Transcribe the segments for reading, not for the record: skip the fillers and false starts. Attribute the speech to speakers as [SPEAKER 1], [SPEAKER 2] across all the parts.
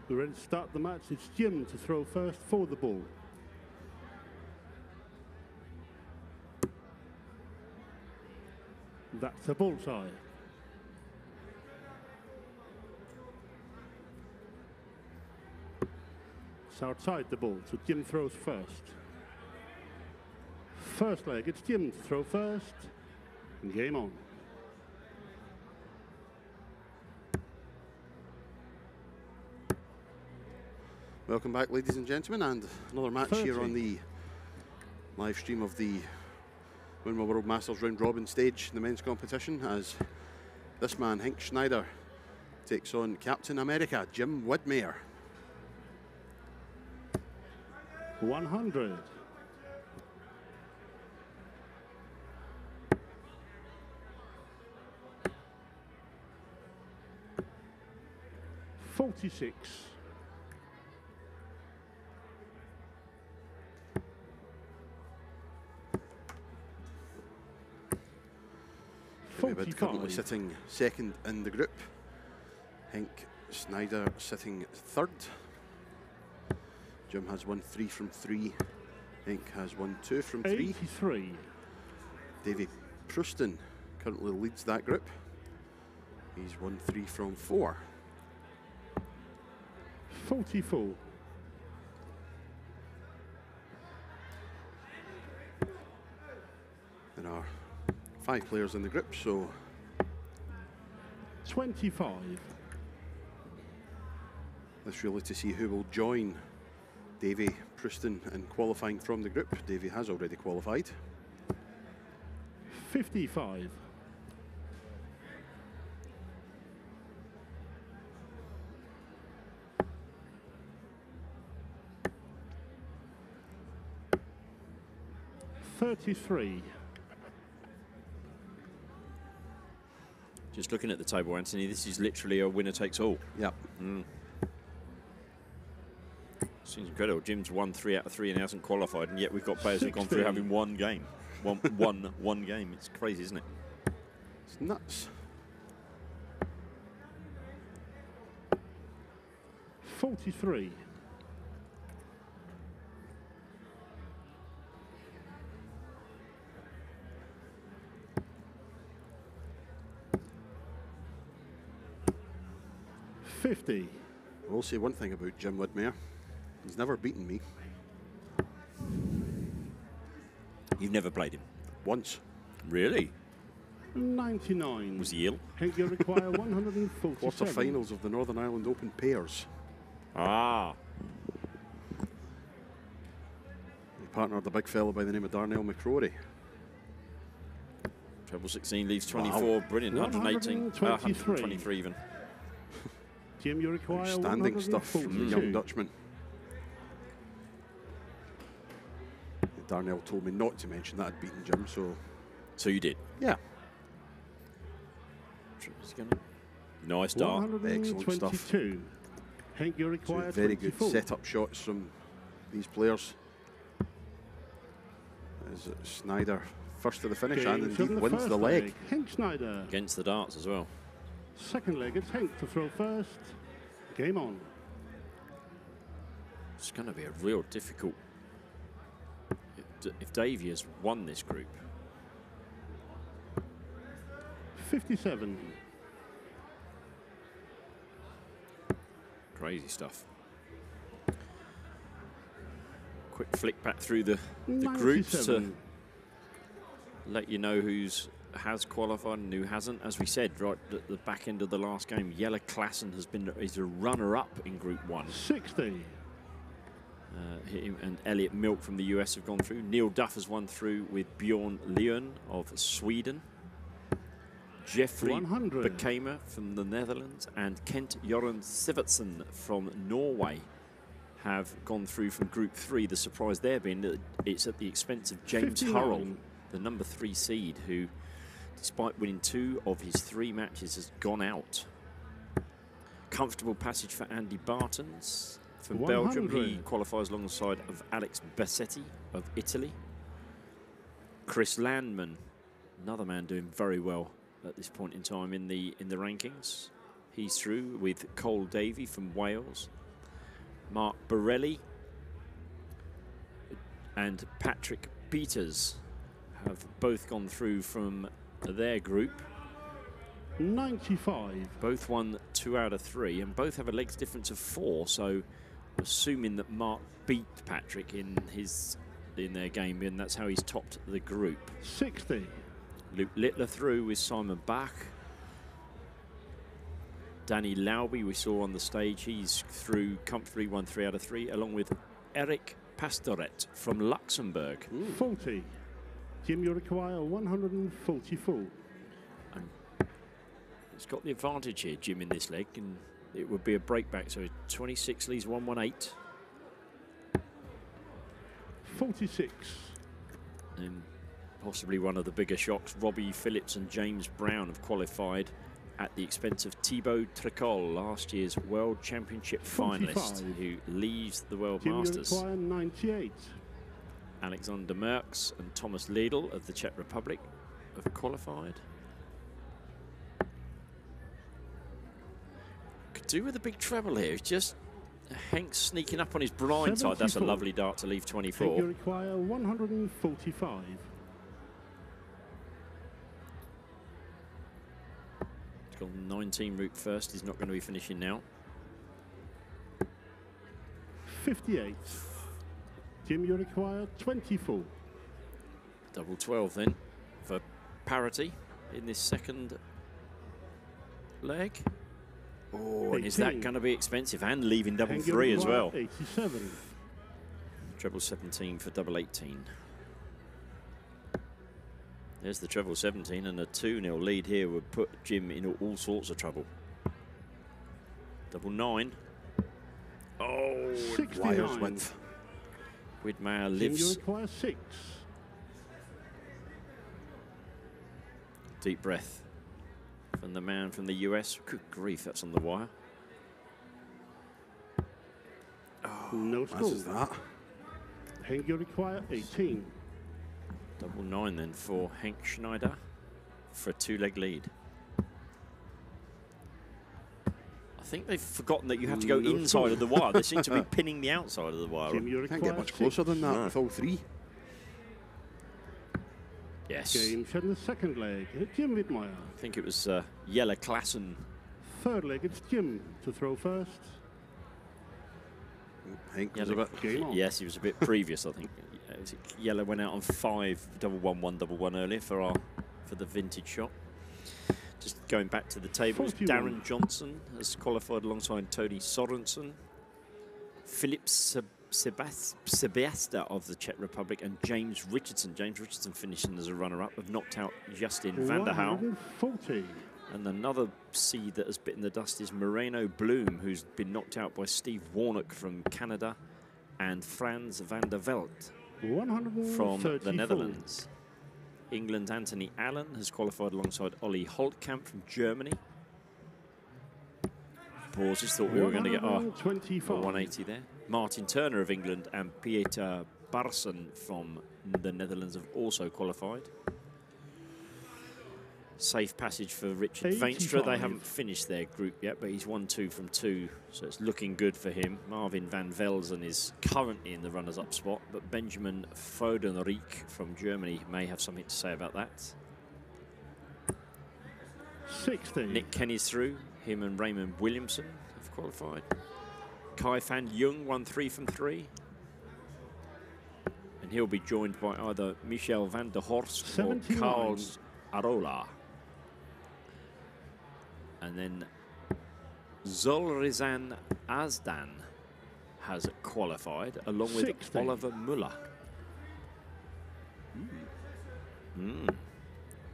[SPEAKER 1] We're ready to start the match. It's Jim to throw first for the ball. That's a bullseye. It's outside the ball, so Jim throws first. First leg, it's Jim to throw first. Game on.
[SPEAKER 2] Welcome back, ladies and gentlemen, and another match
[SPEAKER 1] 30.
[SPEAKER 2] here on the live stream of the Winmau World Masters round robin stage in the men's competition, as this man, Henk Snijder, takes on Captain America, Jim Widmayer.
[SPEAKER 1] 100. 46. 45.
[SPEAKER 2] Currently sitting second in the group. Henk Snijder sitting third. Jim has won 3 from 3. Henk has won 2 from 3.
[SPEAKER 1] 83.
[SPEAKER 2] Davy Proustin currently leads that group. He's won 3 from 4.
[SPEAKER 1] 44.
[SPEAKER 2] There are 5 players in the group, so
[SPEAKER 1] 25.
[SPEAKER 2] It's really to see who will join Davy Proustin in qualifying from the group. Davy has already qualified.
[SPEAKER 1] 55. 33.
[SPEAKER 3] Just looking at the table, Anthony, this is literally a winner takes all.
[SPEAKER 2] Yep.
[SPEAKER 3] Seems incredible. Jim's won 3 out of 3 and hasn't qualified, and yet we've got players who've gone through having one game. One game. It's crazy, isn't it?
[SPEAKER 2] It's nuts.
[SPEAKER 1] 43. 50.
[SPEAKER 2] I will say one thing about Jim Widmayer. He's never beaten me.
[SPEAKER 3] You've never played him?
[SPEAKER 2] Once.
[SPEAKER 3] Really?
[SPEAKER 1] 99.
[SPEAKER 3] Was he ill?
[SPEAKER 1] Henk, you require 147.
[SPEAKER 2] Quarter-finals of the Northern Ireland Open pairs.
[SPEAKER 3] Ah.
[SPEAKER 2] He partnered a big fellow by the name of Darnell McCrory.
[SPEAKER 3] Treble 16 leaves 24.
[SPEAKER 2] Wow.
[SPEAKER 3] Brilliant. 118. 123 even.
[SPEAKER 1] Jim, you require
[SPEAKER 2] Outstanding stuff from the young Dutchman. Darnell told me not to mention that I'd beaten Jim, so...
[SPEAKER 3] So you did?
[SPEAKER 2] Yeah.
[SPEAKER 3] Nice start.
[SPEAKER 2] Excellent stuff.
[SPEAKER 1] Henk, you require
[SPEAKER 2] Very
[SPEAKER 1] 24.
[SPEAKER 2] good set-up shots from these players. As Snijder first to the finish and indeed wins the leg.
[SPEAKER 1] Henk Snijder.
[SPEAKER 3] Against the darts as well.
[SPEAKER 1] Second leg, it's Henk to throw first. Game on.
[SPEAKER 3] It's going to be a real difficult... If Davy has won this group.
[SPEAKER 1] 57.
[SPEAKER 3] Crazy stuff. Quick flick back through the groups to let you know who's has qualified and who hasn't. As we said right at the back end of the last game, Jelle Klassen is a runner-up in Group 1.
[SPEAKER 1] 60.
[SPEAKER 3] Him and Elliot Milk from the US have gone through. Neil Duff has won through with Bjorn Leon of Sweden. Jeffrey Bekema from the Netherlands and Kent Joran Sivertsen from Norway have gone through from Group 3. The surprise there being that it's at the expense of James
[SPEAKER 1] 59.
[SPEAKER 3] Hurrell, the number 3 seed, who, despite winning 2 of his 3 matches, has gone out. Comfortable passage for Andy Bartons from
[SPEAKER 1] 100.
[SPEAKER 3] Belgium. He qualifies alongside of Alex Bassetti of Italy. Chris Landman, another man doing very well at this point in time in the rankings. He's through with Cole Davey from Wales. Mark Borelli and Patrick Peters have both gone through from their group.
[SPEAKER 1] 95.
[SPEAKER 3] Both won 2 out of 3 and both have a legs difference of 4, so assuming that Mark beat Patrick in their game, and that's how he's topped the group.
[SPEAKER 1] 60.
[SPEAKER 3] Luke Littler through with Simon Bach. Danny Lauby we saw on the stage, he's through comfortably, won 3 out of 3, along with Eric Pastoret from Luxembourg.
[SPEAKER 1] 40. Jim, you require 144.
[SPEAKER 3] And he's got the advantage here, Jim, in this leg, and it would be a breakback, so 26 leads 118.
[SPEAKER 1] 46.
[SPEAKER 3] And possibly one of the bigger shocks, Robbie Phillips and James Brown have qualified at the expense of Thibaut Tricol, last year's World Championship
[SPEAKER 1] 45.
[SPEAKER 3] finalist, who leaves the World
[SPEAKER 1] Jim,
[SPEAKER 3] Masters.
[SPEAKER 1] you require 98.
[SPEAKER 3] Alexander Merckx and Thomas Liedl of the Czech Republic have qualified. Could do with a big treble here. It's just Henk sneaking up on his blind
[SPEAKER 1] 74.
[SPEAKER 3] side. That's a lovely dart to leave 24.
[SPEAKER 1] You require 145.
[SPEAKER 3] He's gone 19 route first. He's not going to be finishing now.
[SPEAKER 1] 58. Jim, you require 24.
[SPEAKER 3] Double 12 then for parity in this second leg. Oh, and is that going to be expensive? And leaving double 3 as well.
[SPEAKER 1] 87.
[SPEAKER 3] Treble 17 for double 18. There's the treble 17, and a 2-0 lead here would put Jim in all sorts of trouble. Double 9. Oh,
[SPEAKER 1] 69.
[SPEAKER 2] Wires width.
[SPEAKER 3] Widmayer
[SPEAKER 1] Jim,
[SPEAKER 3] lives.
[SPEAKER 1] you require 6.
[SPEAKER 3] Deep breath from the man from the US. Good grief, that's on the wire.
[SPEAKER 1] Oh, no score.
[SPEAKER 2] That's that.
[SPEAKER 1] Henk, you require 18.
[SPEAKER 3] Double 9 then for Henk Snijder for a 2-leg lead. I think they've forgotten that you have to go inside of the wire. They seem to be pinning the outside of the wire.
[SPEAKER 1] Jim, you
[SPEAKER 2] Can't
[SPEAKER 1] require
[SPEAKER 2] get much closer than that
[SPEAKER 3] No.
[SPEAKER 2] with all 3.
[SPEAKER 3] Yes.
[SPEAKER 1] Game set in the second leg. Jim Widmayer.
[SPEAKER 3] I think it was Jelle Klassen.
[SPEAKER 1] Third leg, it's Jim to throw first.
[SPEAKER 2] Henk was a bit.
[SPEAKER 1] Game on.
[SPEAKER 3] Yes, he was a bit previous, I think. Jelle went out on 5 double 1 double 1 earlier for the vintage shot. Just going back to the tables,
[SPEAKER 1] 41.
[SPEAKER 3] Darren Johnson has qualified alongside Tony Sorensen, Philip Sebastian of the Czech Republic, and James Richardson. James Richardson finishing as a runner-up, have knocked out Justin van der Houw.
[SPEAKER 1] 140.
[SPEAKER 3] And another seed that has bitten the dust is Moreno Bloom, who's been knocked out by Steve Warnock from Canada and Frans van der Veld from the Netherlands. England's Anthony Allen has qualified alongside Ollie Holtkamp from Germany. Pauses, thought we were going to get 180 there. Martin Turner of England and Pieter Barson from the Netherlands have also qualified. Safe passage for Richard Veenstra. They haven't finished their group yet, but he's won 2 from 2, so it's looking good for him. Marvin van Velzen is currently in the runners-up spot, but Benjamin Foudenrijk from Germany may have something to say about that.
[SPEAKER 1] 60.
[SPEAKER 3] Nick Kenny's through. Him and Raymond Williamson have qualified. Kai Fan Jung won 3 from 3. And he'll be joined by either Michel van der Horst
[SPEAKER 1] 79.
[SPEAKER 3] or Carls Arola. And then Zolrizan Azdan has qualified along with
[SPEAKER 1] 60.
[SPEAKER 3] Oliver Muller.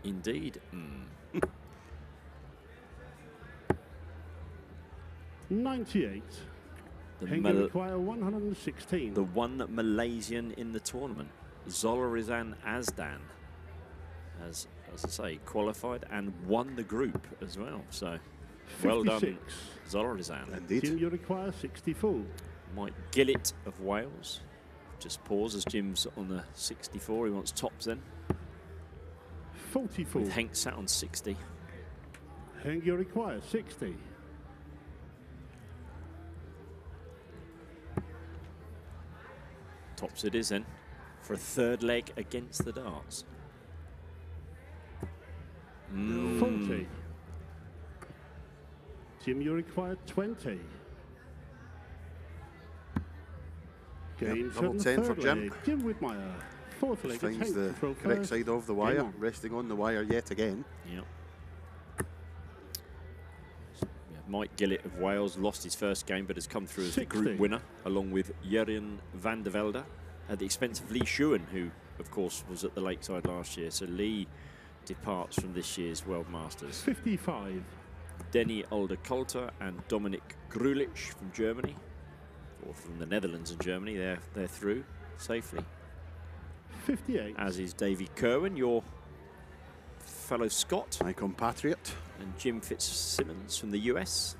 [SPEAKER 3] Indeed.
[SPEAKER 1] 98. Henk require 116.
[SPEAKER 3] The one Malaysian in the tournament, Zolrizan Azdan, has, as I say, qualified and won the group as well. So,
[SPEAKER 1] 56.
[SPEAKER 3] well done, Zolrizan.
[SPEAKER 2] Indeed.
[SPEAKER 1] Jim, you require 64.
[SPEAKER 3] Mike Gillett of Wales. Just pause as Jim's on the 64. He wants tops then.
[SPEAKER 1] 44.
[SPEAKER 3] With Henk sat on 60.
[SPEAKER 1] Henk, you require 60.
[SPEAKER 3] Tops it is then for a third leg against the darts.
[SPEAKER 1] 40. Jim, you require 20. Game
[SPEAKER 2] Double 10 for Jim.
[SPEAKER 1] Jim Widmayer. Fourth leg.
[SPEAKER 2] Finds the correct side of the wire, resting on the wire yet again.
[SPEAKER 3] Yep. Mike Gillett of Wales lost his first game but has come through as the group winner along with Jurjen van der Velde at the expense of Lee Schuen, who of course was at the Lakeside last year. So Lee departs from this year's World Masters.
[SPEAKER 1] 55.
[SPEAKER 3] Denny Olderkolter and Dominic Grulich from Germany, or from the Netherlands and Germany. They're through safely.
[SPEAKER 1] 58.
[SPEAKER 3] As is Davy Kerwin, your fellow Scot.
[SPEAKER 2] My compatriot.
[SPEAKER 3] And Jim Fitzsimmons from the US.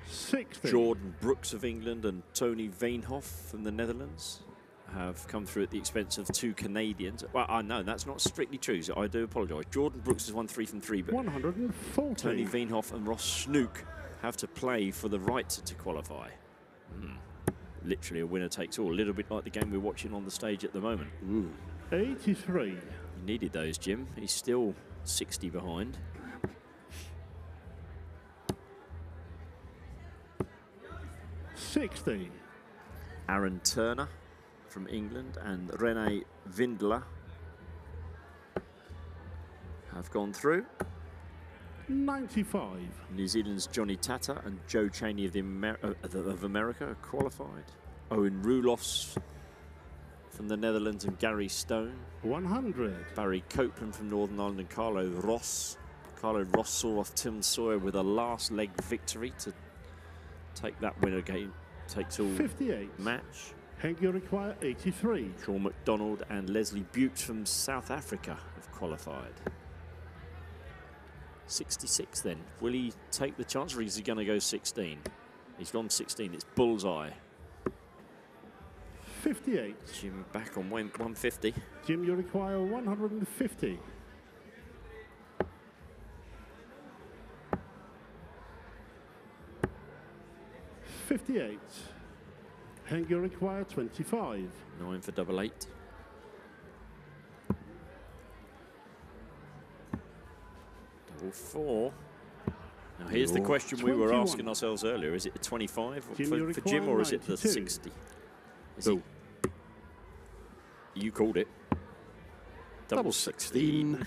[SPEAKER 1] 60.
[SPEAKER 3] Jordan Brooks of England and Tony Veenhoff from the Netherlands have come through at the expense of 2 Canadians. Well, I know that's not strictly true, so I do apologise. Jordan Brooks has won 3 from 3, but
[SPEAKER 1] 140.
[SPEAKER 3] Tony Veenhoff and Ross Snook have to play for the right to qualify. Literally a winner takes all, a little bit like the game we're watching on the stage at the moment.
[SPEAKER 1] 83.
[SPEAKER 3] You needed those, Jim. He's still 60 behind.
[SPEAKER 1] 60.
[SPEAKER 3] Aaron Turner from England and Rene Vindler have gone through.
[SPEAKER 1] 95.
[SPEAKER 3] New Zealand's Johnny Tata and Joe Cheney of America are qualified. Owen Roelofs from the Netherlands and Gary Stone.
[SPEAKER 1] 100.
[SPEAKER 3] Barry Copeland from Northern Ireland and Carlo Ross. Carlo Ross saw off Tim Sawyer with a last leg victory to take that winner game. Takes all
[SPEAKER 1] 58.
[SPEAKER 3] match.
[SPEAKER 1] Henk, you require 83.
[SPEAKER 3] Sean McDonald and Leslie Butte from South Africa have qualified. 66 then. Will he take the chance or is he going to go 16? He's gone 16. It's bullseye.
[SPEAKER 1] 58.
[SPEAKER 3] Jim back on 150.
[SPEAKER 1] Jim, you require 150. 58. Henk, you require 25.
[SPEAKER 3] 9 for double 8. Double 4. Now here's the question
[SPEAKER 1] 21.
[SPEAKER 3] we were asking ourselves earlier. Is it a 25 for Jim or is it the
[SPEAKER 1] 92.
[SPEAKER 3] 60? You called it. Double 16.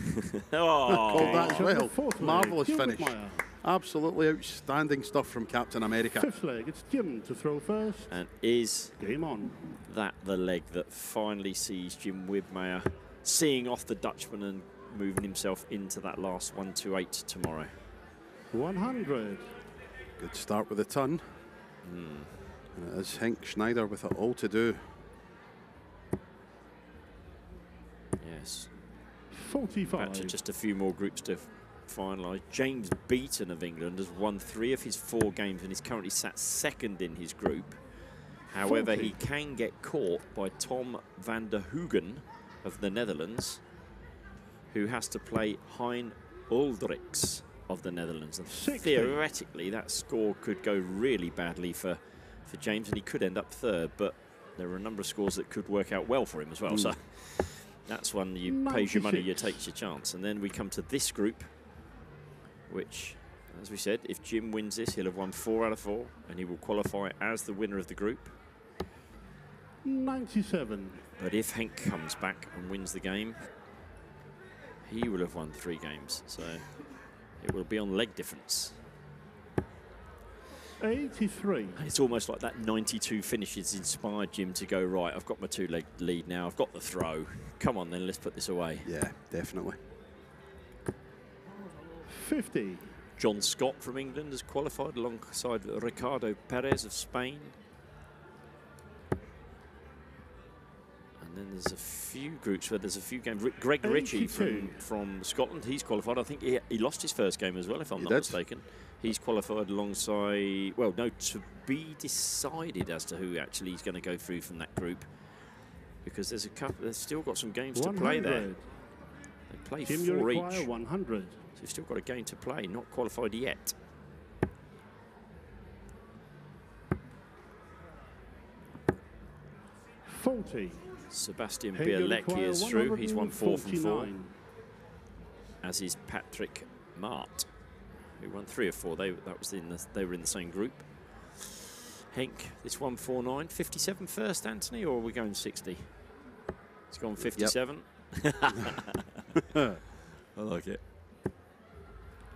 [SPEAKER 3] Oh,
[SPEAKER 2] Called that as well.
[SPEAKER 1] Fourth
[SPEAKER 2] Marvellous
[SPEAKER 1] leg, Jim
[SPEAKER 2] finish.
[SPEAKER 1] Widmayer.
[SPEAKER 2] Absolutely outstanding stuff from Captain America.
[SPEAKER 1] Fifth leg, it's Jim to throw first.
[SPEAKER 3] And is
[SPEAKER 1] Game on.
[SPEAKER 3] that the leg that finally sees Jim Widmayer seeing off the Dutchman and moving himself into that last 128 tomorrow?
[SPEAKER 1] 100.
[SPEAKER 2] Good start with a ton. And it is Henk Snijder with it all to do.
[SPEAKER 3] Yes.
[SPEAKER 1] 45.
[SPEAKER 3] Back to just a few more groups to finalise. James Beaton of England has won 3 of his 4 games and is currently sat second in his group. However,
[SPEAKER 1] 40.
[SPEAKER 3] he can get caught by Tom van der Hoogen of the Netherlands, who has to play Hein Uldrichs of the Netherlands. And
[SPEAKER 1] 60.
[SPEAKER 3] theoretically, that score could go really badly for James, and he could end up 3rd, but there are a number of scores that could work out well for him as well. So that's one you pays your money, you takes your chance. And then we come to this group, which, as we said, if Jim wins this, he'll have won 4 out of 4, and he will qualify as the winner of the group.
[SPEAKER 1] 97.
[SPEAKER 3] But if Henk comes back and wins the game, he will have won 3 games. So it will be on leg difference.
[SPEAKER 1] 83.
[SPEAKER 3] And it's almost like that 92 finishes inspired Jim to go, right, I've got my 2-leg lead now, I've got the throw. Come on then, let's put this away.
[SPEAKER 2] Yeah, definitely.
[SPEAKER 1] 50.
[SPEAKER 3] John Scott from England has qualified alongside Ricardo Perez of Spain. And then there's a few groups where there's a few games. Greg Ritchie from Scotland, he's qualified. I think he lost his first game as well, if I'm not mistaken. He's qualified alongside, well, no, to be decided as to who actually is going to go through from that group, because there's a couple. They've still got some games
[SPEAKER 1] 100.
[SPEAKER 3] to play there. They play
[SPEAKER 1] Jim,
[SPEAKER 3] 4
[SPEAKER 1] you
[SPEAKER 3] each.
[SPEAKER 1] 100.
[SPEAKER 3] So you've still got a game to play. Not qualified yet.
[SPEAKER 1] 40.
[SPEAKER 3] Sebastian
[SPEAKER 1] Henk, you
[SPEAKER 3] Bialecki
[SPEAKER 1] require
[SPEAKER 3] is through. He's won 4 from 4.
[SPEAKER 1] 149.
[SPEAKER 3] As is Patrick Mart, who won 3 of 4. They were in the same group. Henk, this 149, 57 first, Anthony, or are we going 60? It's gone 57. Yep. I like it.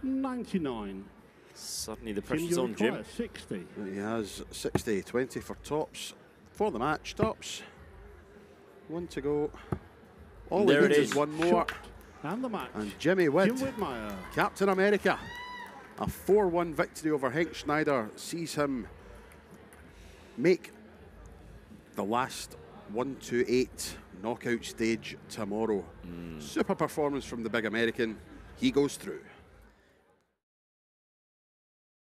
[SPEAKER 1] 99.
[SPEAKER 3] Suddenly the pressure's on Jim.
[SPEAKER 1] 60.
[SPEAKER 2] He has 60, 20 for tops for the match. Tops. 1 to go. All
[SPEAKER 3] there
[SPEAKER 2] he
[SPEAKER 3] it
[SPEAKER 2] needs
[SPEAKER 3] is.
[SPEAKER 2] One more.
[SPEAKER 1] And the match.
[SPEAKER 2] And Jimmy Witt,
[SPEAKER 1] Jim Widmayer.
[SPEAKER 2] Captain America. A 4-1 victory over Henk Snijder sees him make the last 1 to 8 knockout stage tomorrow. Super performance from the big American. He goes through.